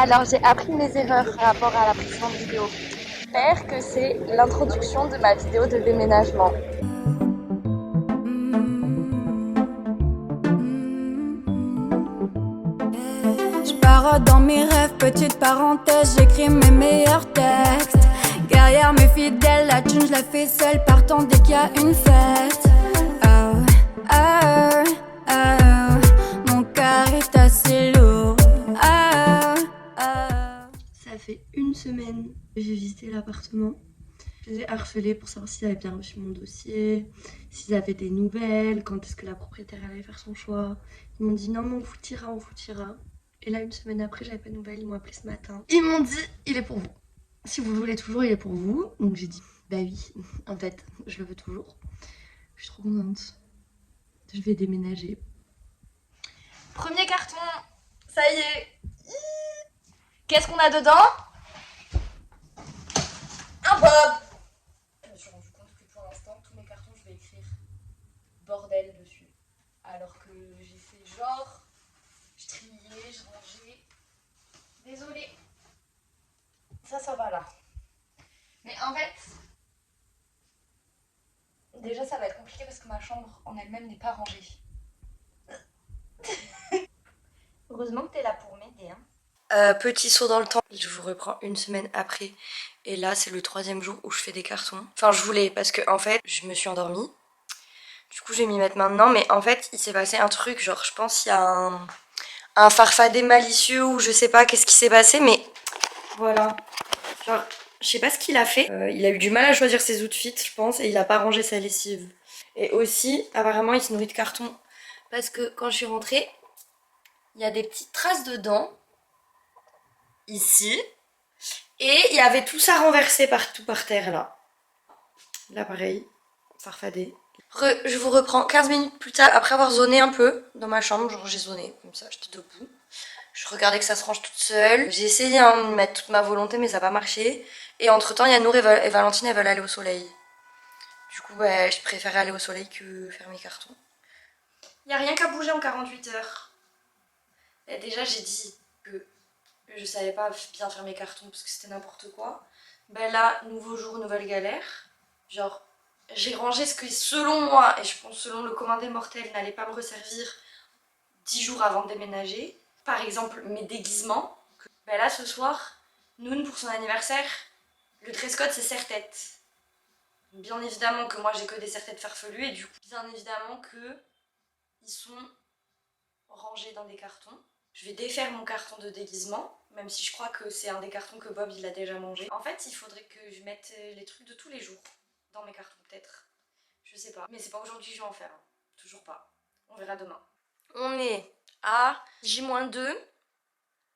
Alors, j'ai appris mes erreurs par rapport à la précédente vidéo. J'espère que c'est l'introduction de ma vidéo de déménagement. Je pars dans mes rêves, petite parenthèse, j'écris mes meilleurs textes. Guerrière mes fidèles, la thune je la fais seule, partant dès qu'il y a une fête. Oh, oh, oh, mon cœur est assez lourd. Oh, oh. Ça fait une semaine que j'ai visité l'appartement. Je les ai harcelés pour savoir s'ils avaient bien reçu mon dossier, s'ils avaient des nouvelles, quand est-ce que la propriétaire allait faire son choix. Ils m'ont dit non mais on vous tira, on vous tira. Et là une semaine après j'avais pas de nouvelles, ils m'ont appelé ce matin. Ils m'ont dit il est pour vous. Si vous le voulez toujours il est pour vous. Donc j'ai dit bah oui, en fait je le veux toujours. Je suis trop contente. Je vais déménager. Premier carton, ça y est. Qu'est-ce qu'on a dedans? Un bob. Je me suis rendu compte que pour l'instant, tous mes cartons, je vais écrire bordel dessus. Alors que j'ai fait genre, je triais, je rangeais. Désolée. Ça va là. Mais en fait, déjà ça va être compliqué parce que ma chambre en elle-même n'est pas rangée. Heureusement que t'es là pour m'aider, hein. Petit saut dans le temps, je vous reprends une semaine après et là c'est le 3e jour où je fais des cartons. Enfin je voulais parce que en fait je me suis endormie, du coup je vais m'y mettre maintenant mais en fait il s'est passé un truc, genre je pense qu'il y a un farfadet malicieux ou je sais pas qu'est-ce qui s'est passé mais voilà, genre je sais pas ce qu'il a fait. Il a eu du mal à choisir ses outfits je pense et il a pas rangé sa lessive. Et aussi apparemment il se nourrit de carton parce que quand je suis rentrée il y a des petites traces dedans. Ici. Et il y avait tout ça renversé partout par terre là. Là pareil, farfadé. Je vous reprends 15 minutes plus tard après avoir zoné un peu dans ma chambre. Genre j'ai zoné comme ça, j'étais debout. Je regardais que ça se range toute seule. J'ai essayé de mettre toute ma volonté mais ça n'a pas marché. Et entre temps il y a Nour et Valentine, elles veulent aller au soleil. Du coup bah, je préférais aller au soleil que faire mes cartons. Il n'y a rien qu'à bouger en 48 heures. Et déjà j'ai dit que je savais pas bien faire mes cartons parce que c'était n'importe quoi. Ben là, nouveau jour, nouvelle galère. Genre, j'ai rangé ce que selon moi, et je pense selon le commun des mortels, n'allait pas me resservir 10 jours avant de déménager. Par exemple, mes déguisements. Ben là, ce soir, Noun, pour son anniversaire, le dress code c'est serre-tête. Bien évidemment que moi j'ai que des serre-têtes farfelues et du coup, bien évidemment que ils sont rangés dans des cartons. Je vais défaire mon carton de déguisement, même si je crois que c'est un des cartons que Bob il a déjà mangé. En fait, il faudrait que je mette les trucs de tous les jours dans mes cartons, peut-être. Je sais pas. Mais c'est pas aujourd'hui que je vais en faire. Hein. Toujours pas. On verra demain. On est à J-2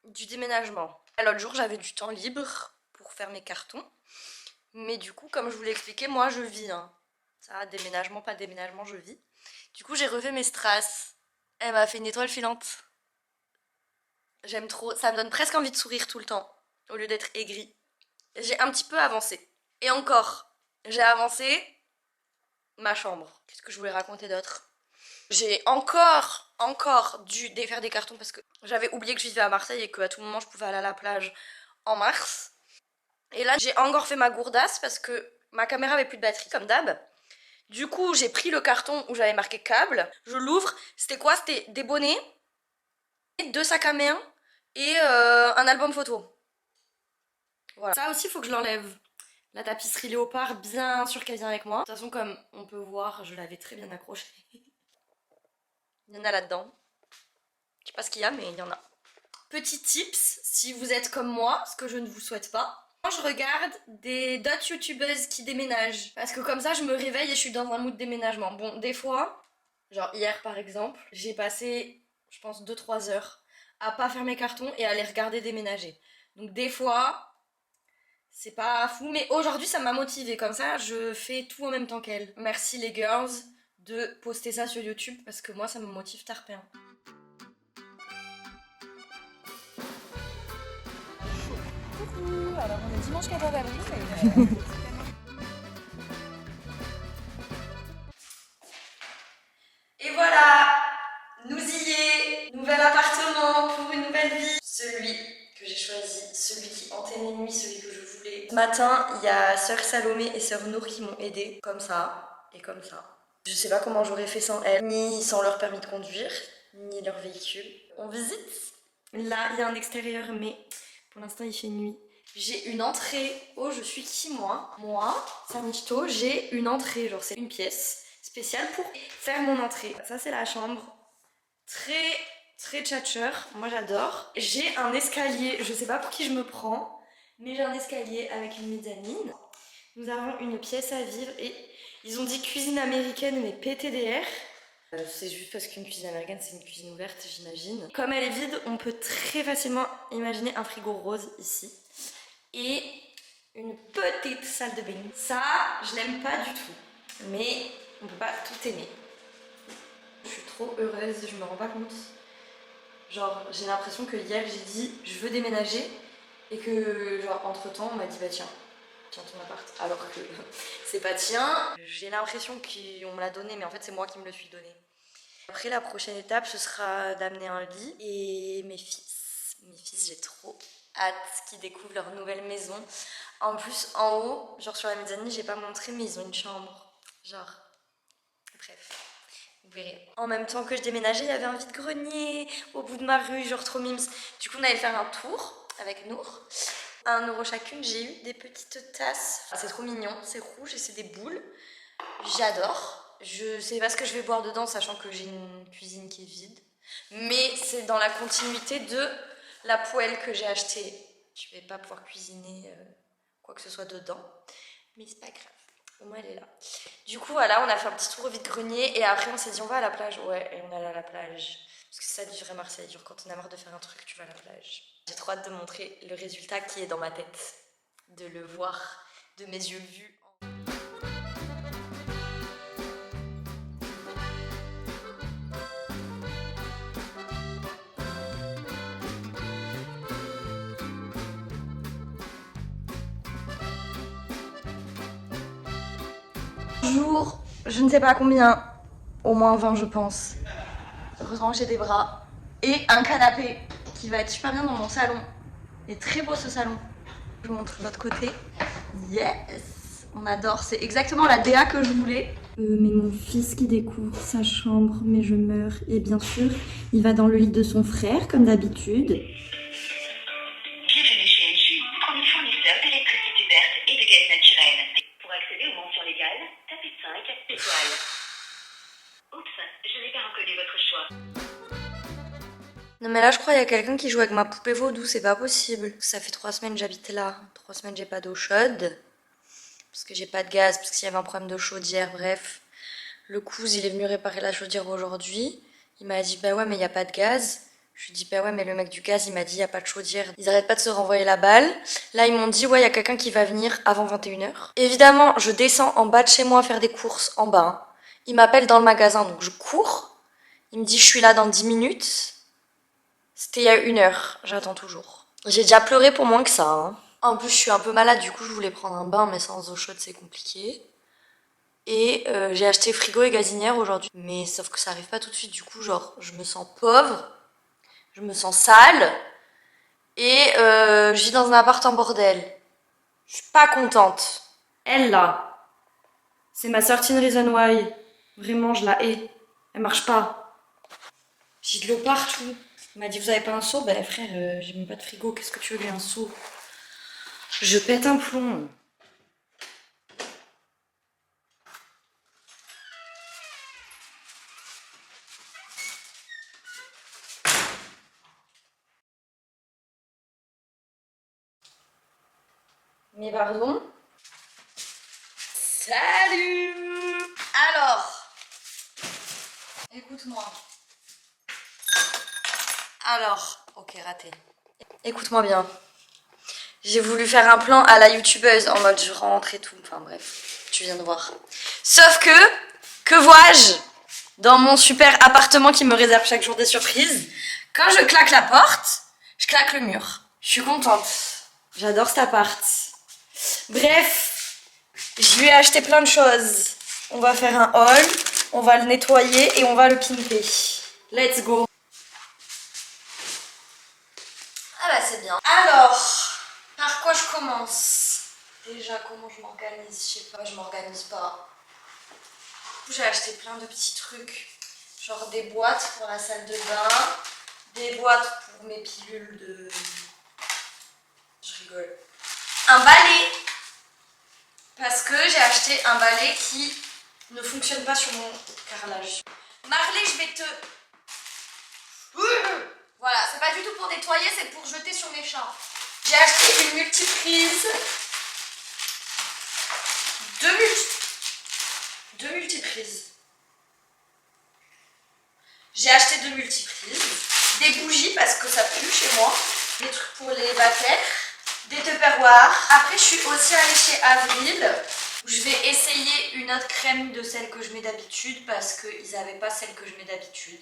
du déménagement. L'autre jour, j'avais du temps libre pour faire mes cartons. Mais du coup, comme je vous l'ai expliqué, moi je vis. Hein. Ça, déménagement, pas déménagement, je vis. Du coup, j'ai refait mes strass. Elle m'a fait une étoile filante. J'aime trop, ça me donne presque envie de sourire tout le temps, au lieu d'être aigrie. J'ai un petit peu avancé. Et encore, j'ai avancé ma chambre. Qu'est-ce que je voulais raconter d'autre? J'ai encore dû défaire des cartons parce que j'avais oublié que je vivais à Marseille et qu'à tout moment je pouvais aller à la plage en mars. Et là, j'ai encore fait ma gourdasse parce que ma caméra avait plus de batterie, comme d'hab. Du coup, j'ai pris le carton où j'avais marqué câble, je l'ouvre, c'était quoi? C'était des bonnets, 2 sacs à main et un album photo. Voilà. Ça aussi, il faut que je l'enlève. La tapisserie léopard, bien sûr qu'elle vient avec moi. De toute façon, comme on peut voir, je l'avais très bien accrochée. Il y en a là-dedans. Je sais pas ce qu'il y a, mais il y en a. Petit tips, si vous êtes comme moi, ce que je ne vous souhaite pas. Quand je regarde d'autres youtubeuses qui déménagent, parce que comme ça, je me réveille et je suis dans un mood déménagement. Bon, des fois, genre hier par exemple, j'ai passé, je pense, 2-3 heures à pas faire mes cartons et à les regarder déménager. Donc des fois, c'est pas fou, mais aujourd'hui ça m'a motivée, comme ça je fais tout en même temps qu'elle. Merci les girls de poster ça sur YouTube parce que moi ça me motive tarpin. Coucou, alors on est dimanche 14 avril. Et voilà, nous y est, nouvel appartement pour une nouvelle vie. Celui que j'ai choisi celui qui hantait mes nuits, celui que je voulais. Ce matin, il y a Sœur Salomé et Sœur Nour qui m'ont aidée, comme ça et comme ça. Je sais pas comment j'aurais fait sans elles, ni sans leur permis de conduire, ni leur véhicule. On visite. Là, il y a un extérieur, mais pour l'instant, il fait nuit. J'ai une entrée. Oh, je suis qui, moi? Moi, Samishto, j'ai une entrée. Genre, c'est une pièce spéciale pour faire mon entrée. Ça, c'est la chambre. Très tchatcheur. Moi, j'adore. J'ai un escalier. Je sais pas pour qui je me prends, mais j'ai un escalier avec une mezzanine. Nous avons une pièce à vivre et ils ont dit cuisine américaine, mais PTDR. C'est juste parce qu'une cuisine américaine, c'est une cuisine ouverte, j'imagine. Comme elle est vide, on peut très facilement imaginer un frigo rose ici. Et une petite salle de bain. Ça, je l'aime pas du tout. Mais on peut pas tout aimer. Je suis trop heureuse, je me rends pas compte. Genre, j'ai l'impression que hier, j'ai dit je veux déménager. Et que, genre, entre temps, on m'a dit bah tiens ton appart. Alors que c'est pas tien. J'ai l'impression qu'on me l'a donné, mais en fait, c'est moi qui me le suis donné. Après, la prochaine étape, ce sera d'amener un lit. Et mes fils, j'ai trop hâte qu'ils découvrent leur nouvelle maison. En plus, en haut, genre sur la mezzanine, j'ai pas montré, mais ils ont une chambre. Genre, bref, vous verrez. En même temps que je déménageais, il y avait un vide-grenier au bout de ma rue, genre trop mimes. Du coup, on allait faire un tour avec Nour. 1 € chacune, j'ai eu des petites tasses. C'est trop mignon, c'est rouge et c'est des boules. J'adore. Je sais pas ce que je vais boire dedans, sachant que j'ai une cuisine qui est vide. Mais c'est dans la continuité de la poêle que j'ai achetée. Je vais pas pouvoir cuisiner quoi que ce soit dedans. Mais c'est pas grave. Au moins elle est là. Du coup voilà, on a fait un petit tour au vide-grenier et après on s'est dit on va à la plage. Ouais, et on allait à la plage. Parce que c'est ça du vrai Marseille. Genre quand on a marre de faire un truc, tu vas à la plage. J'ai trop hâte de montrer le résultat qui est dans ma tête. De le voir de mes yeux vus. Jour, je ne sais pas combien, au moins 20 je pense. Heureusement j'ai des bras et un canapé qui va être super bien dans mon salon. Il est très beau ce salon. Je vous montre l'autre côté. Yes, on adore, c'est exactement la DA que je voulais. Mais mon fils qui découvre sa chambre, mais je meurs. Et bien sûr, il va dans le lit de son frère comme d'habitude. Bienvenue chez Engie, premier fournisseur d'électricité verte et de gaz naturel. Pour accéder aux mentions légales, tapez 5 étoiles. Oups, je n'ai pas reconnu votre choix. Non mais là je crois qu'il y a quelqu'un qui joue avec ma poupée vaudou, c'est pas possible. Ça fait 3 semaines que j'habite là. 3 semaines j'ai pas d'eau chaude. Parce que j'ai pas de gaz, parce qu'il y avait un problème de chaudière, bref. Le cousin il est venu réparer la chaudière aujourd'hui. Il m'a dit bah ouais mais il y a pas de gaz. Je lui ai dit bah ouais mais le mec du gaz il m'a dit il y a pas de chaudière. Ils arrêtent pas de se renvoyer la balle. Là ils m'ont dit ouais il y a quelqu'un qui va venir avant 21h. Évidemment je descends en bas de chez moi faire des courses en bas. Il m'appelle dans le magasin donc je cours. Il me dit je suis là dans 10 minutes. C'était il y a 1 heure, j'attends toujours. J'ai déjà pleuré pour moins que ça. Hein. En plus, je suis un peu malade, du coup, je voulais prendre un bain, mais sans eau chaude, c'est compliqué. Et j'ai acheté frigo et gazinière aujourd'hui. Mais sauf que ça arrive pas tout de suite, du coup, genre, je me sens pauvre, je me sens sale, et je vis dans un appart en bordel. Je suis pas contente. Elle, là, c'est ma sortie de Reason Why. Vraiment, je la hais. Elle marche pas. J'ai de l'eau partout. Il m'a dit vous avez pas un seau? Ben frère, j'ai même pas de frigo, qu'est-ce que tu veux, un seau? Je pète un plomb. Mais pardon? Salut! Alors, écoute-moi. Alors, ok, raté. Écoute-moi bien. J'ai voulu faire un plan à la youtubeuse en mode je rentre et tout. Enfin bref, tu viens de voir. Sauf que vois-je dans mon super appartement qui me réserve chaque jour des surprises? Quand je claque la porte, je claque le mur. Je suis contente. J'adore cet appart. Bref, je lui ai acheté plein de choses. On va faire un haul, on va le nettoyer et on va le pimper. Let's go. bah c'est bien. Alors, par quoi je commence? Déjà, comment je m'organise? Je sais pas, je m'organise pas. Du coup, j'ai acheté plein de petits trucs. Genre des boîtes pour la salle de bain, des boîtes pour mes pilules de... Je rigole. Un balai. Parce que j'ai acheté un balai qui ne fonctionne pas sur mon carrelage. Marley, je vais te... Voilà, c'est pas du tout pour nettoyer, c'est pour jeter sur mes chats. J'ai acheté une multiprise. Deux multiprises. J'ai acheté 2 multiprises. Des bougies parce que ça pue chez moi. Des trucs pour les bactères. Des tupperwares. Après, je suis aussi allée chez Avril. Où je vais essayer une autre crème de celle que je mets d'habitude parce qu'ils n'avaient pas celle que je mets d'habitude.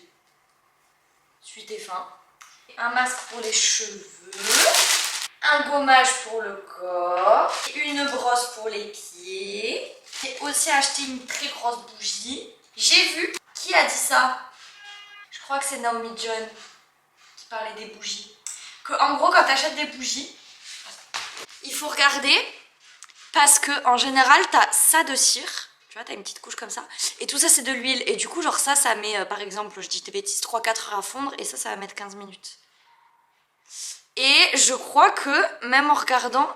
Suite et fin. Un masque pour les cheveux. Un gommage pour le corps. Une brosse pour les pieds. J'ai aussi acheté une très grosse bougie. J'ai vu... Qui a dit ça? Je crois que c'est Naomi John qui parlait des bougies. Que en gros, quand tu achètes des bougies, il faut regarder parce que en général, tu as ça de cire. Tu vois, tu as une petite couche comme ça. Et tout ça, c'est de l'huile. Et du coup, genre ça met, par exemple, je dis des bêtises, 3-4 heures à fondre. Et ça va mettre 15 minutes. Et je crois que, même en regardant,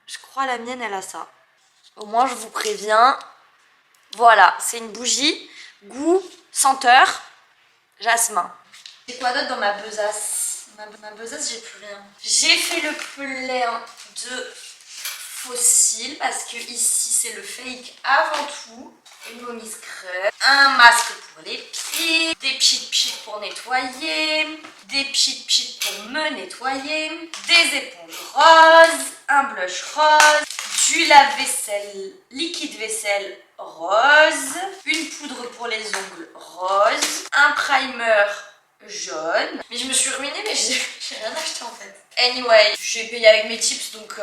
je crois la mienne, elle a ça. Au moins, je vous préviens. Voilà, c'est une bougie. Goût, senteur, jasmin. J'ai quoi d'autre dans ma besace? Ma besace, j'ai plus rien. J'ai fait le plein de fossiles parce que ici, c'est le fake avant tout. Une mommy scrub, un masque pour les pieds, des pchit pour nettoyer, des pchit pour me nettoyer, des éponges roses, un blush rose, du lave-vaisselle, liquide vaisselle rose, une poudre pour les ongles rose, un primer jaune. Mais je me suis ruinée, mais j'ai rien acheté en fait. Anyway, j'ai payé avec mes tips, donc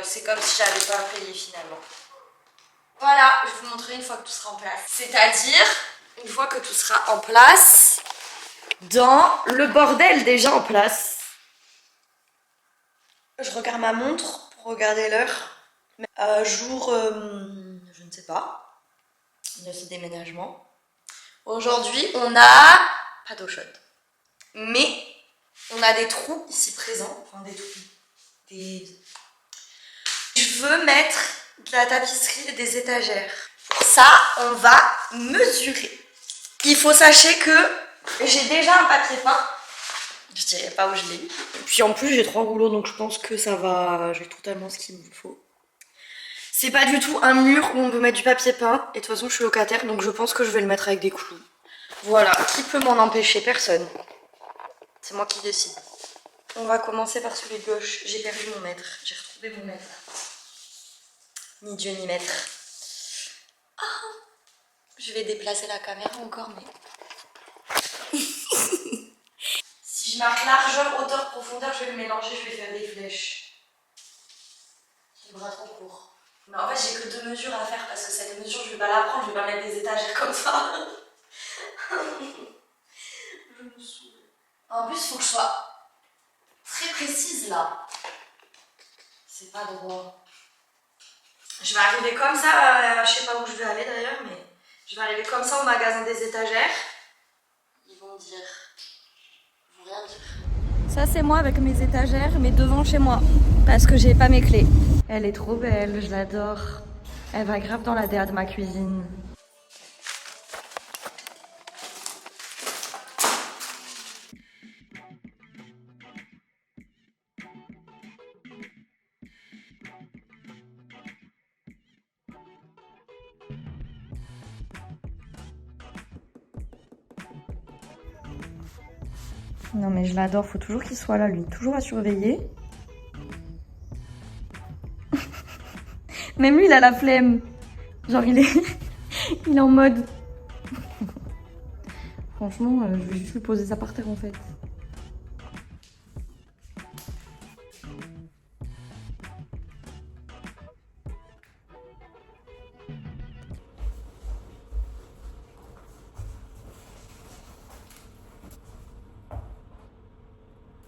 c'est comme si j'avais pas payé finalement. Voilà, je vais vous montrer une fois que tout sera en place. C'est-à-dire, une fois que tout sera en place, dans le bordel déjà en place. Je regarde ma montre pour regarder l'heure. Jour, je ne sais pas, de ce déménagement. Aujourd'hui, on n'a pas d'eau chaude. Mais on a des trous ici présents. Enfin, des trous. Je veux mettre de la tapisserie et des étagères. Pour ça, on va mesurer. Il faut sachez que j'ai déjà un papier peint. Je dirais pas où je l'ai. Et puis en plus, j'ai 3 rouleaux, donc je pense que ça va. J'ai totalement ce qu'il me faut. C'est pas du tout un mur où on peut mettre du papier peint. Et de toute façon, je suis locataire, donc je pense que je vais le mettre avec des clous. Voilà, qui peut m'en empêcher? Personne. C'est moi qui décide. On va commencer par celui de gauche. J'ai perdu mon mètre. J'ai retrouvé mon mètre. Ni Dieu ni maître. Oh, je vais déplacer la caméra encore, mais... Si je marque largeur, hauteur, profondeur, je vais le mélanger, je vais faire des flèches. J'ai le bras trop court. Mais en fait, j'ai que 2 mesures à faire parce que cette mesure, je vais pas la prendre, je vais pas mettre des étagères comme ça. Je me saoule. En plus, il faut que je sois très précise là. C'est pas droit. Je vais arriver comme ça, je sais pas où je vais aller d'ailleurs, mais je vais arriver comme ça au magasin des étagères. Ils vont dire... Ils vont rien dire. Ça c'est moi avec mes étagères, mais devant chez moi, parce que j'ai pas mes clés. Elle est trop belle, je l'adore. Elle va grave dans la DA de ma cuisine. Non mais je l'adore, faut toujours qu'il soit là lui, toujours à surveiller. Même lui il a la flemme. Genre il est en mode... Franchement, je vais juste lui poser ça par terre en fait.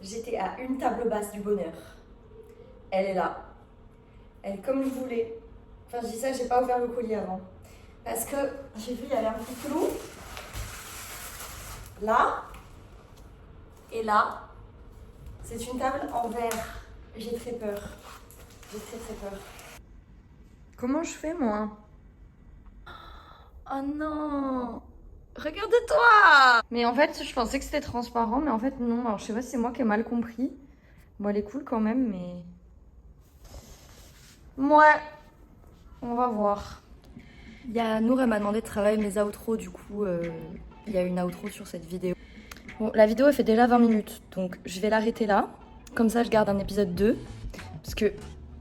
j'étais à une table basse du bonheur. Elle est là. Elle est comme je voulais. Enfin, je dis ça, j'ai pas ouvert le colis avant. Parce que j'ai vu, il y avait un petit clou. Là. Et là. C'est une table en verre. J'ai très peur. J'ai très peur. Comment je fais, moi? Oh non! Regarde-toi! Mais en fait, je pensais que c'était transparent, mais en fait, non. Alors, je sais pas si c'est moi qui ai mal compris. Bon, elle est cool quand même, mais... Ouais. On va voir. Nour, elle m'a demandé de travailler mes outros, du coup, il y a une outro sur cette vidéo. Bon, la vidéo, elle fait déjà 20 minutes, donc je vais l'arrêter là. Comme ça, je garde un épisode 2, parce que, de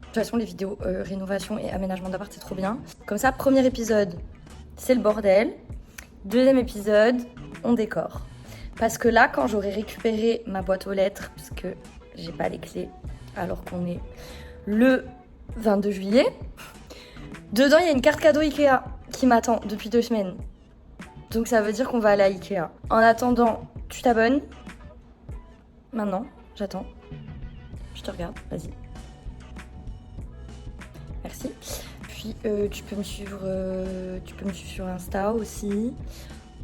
toute façon, les vidéos rénovation et aménagement d'appart, c'est trop bien. Comme ça, premier épisode, c'est le bordel. Deuxième épisode, on décore. Parce que là, quand j'aurai récupéré ma boîte aux lettres, parce que j'ai pas les clés, alors qu'on est le 22 juillet, dedans, il y a une carte cadeau Ikea qui m'attend depuis 2 semaines. Donc ça veut dire qu'on va aller à Ikea. En attendant, tu t'abonnes. Maintenant, j'attends. Je te regarde, vas-y. Merci. Puis tu peux me suivre sur Insta aussi.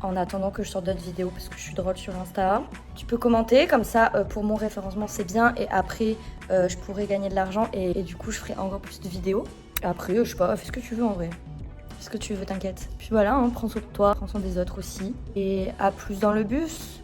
En attendant que je sorte d'autres vidéos parce que je suis drôle sur Insta. Tu peux commenter, comme ça pour mon référencement c'est bien. Et après je pourrai gagner de l'argent et du coup je ferai encore plus de vidéos. Après je sais pas, fais ce que tu veux en vrai. Fais ce que tu veux, t'inquiète. Puis voilà, hein, prends soin de toi, prends soin des autres aussi. Et à plus dans le bus.